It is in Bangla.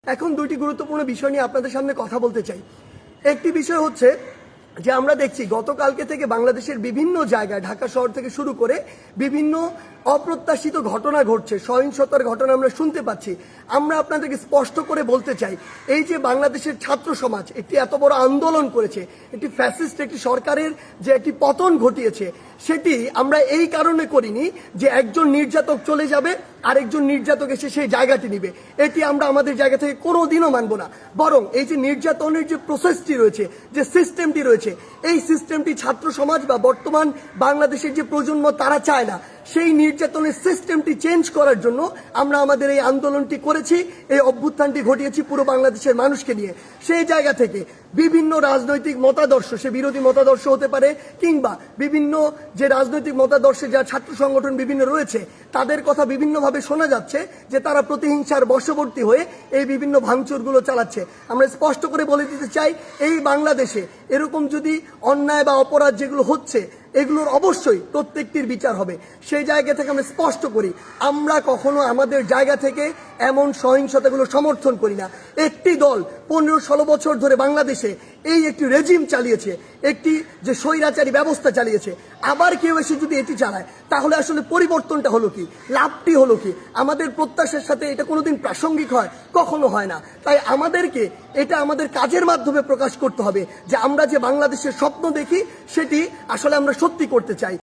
এখন দুইটি গুরুত্বপূর্ণ বিষয় নিয়ে আপনাদের সামনে কথা বলতে চাই। একটি বিষয় হচ্ছে যে আমরা দেখছি গতকালকে থেকে বাংলাদেশের বিভিন্ন জায়গায় ঢাকা শহর থেকে শুরু করে বিভিন্ন অপ্রত্যাশিত ঘটনা ঘটছে, সহিংসতার ঘটনা আমরা শুনতে পাচ্ছি। আমরা আপনাদেরকে স্পষ্ট করে বলতে চাই, এই যে বাংলাদেশের ছাত্র সমাজ একটি এত বড় আন্দোলন করেছে, একটি ফ্যাসিস্ট একটি সরকারের যে একটি পতন ঘটিয়েছে, সেটি আমরা এই কারণে করিনি যে একজন নির্যাতক চলে যাবে আরেকজন নির্যাতক এসে সেই জায়গাটি নিবে। এটি আমরা আমাদের জায়গা থেকে কোনোদিনও মানব না। বরং এই যে নির্যাতনের যে প্রসেসটি রয়েছে, যে সিস্টেমটি রয়েছে, এই সিস্টেমটি ছাত্র সমাজ বা বর্তমান বাংলাদেশের যে প্রজন্ম তারা চায় না। সেই নির্যাতনের সিস্টেমটি চেঞ্জ করার জন্য আমরা আমাদের এই আন্দোলনটি করেছি, এই অভ্যুত্থানটি ঘটিয়েছি পুরো বাংলাদেশের মানুষকে নিয়ে। সেই জায়গা থেকে বিভিন্ন রাজনৈতিক মতাদর্শ, সে বিরোধী মতাদর্শ হতে পারে কিংবা বিভিন্ন যে রাজনৈতিক মতাদর্শে যা ছাত্র সংগঠন বিভিন্ন রয়েছে, তাদের কথা বিভিন্নভাবে শোনা যাচ্ছে যে তারা প্রতিহিংসার বশবর্তী হয়ে এই বিভিন্ন ভাঙচুরগুলো চালাচ্ছে। আমরা স্পষ্ট করে বলে দিতে চাই, এই বাংলাদেশে এরকম যদি অন্যায় বা অপরাধ যেগুলো হচ্ছে এগুলোর অবশ্যই প্রত্যেকটির বিচার হবে। সেই জায়গা থেকে আমরা স্পষ্ট করি, আমরা কখনো আমাদের জায়গা থেকে এমন সহিংসতাগুলো সমর্থন করি না। একটি দল 15-16 বছর ধরে বাংলাদেশে এই একটি রেজিম চালিয়েছে, একটি যে স্বৈরাচারী ব্যবস্থা চালিয়েছে, আবার কেউ এসে যদি এটি চালায় তাহলে আসলে পরিবর্তনটা হলো কি, লাভটি হলো কি? আমাদের প্রত্যাশার সাথে এটা কোনোদিন প্রাসঙ্গিক হয়? কখনো হয় না। তাই আমাদেরকে এটা আমাদের কাজের মাধ্যমে প্রকাশ করতে হবে যে আমরা যে বাংলাদেশের স্বপ্ন দেখি সেটি আসলে আমরা সত্যি করতে চাই।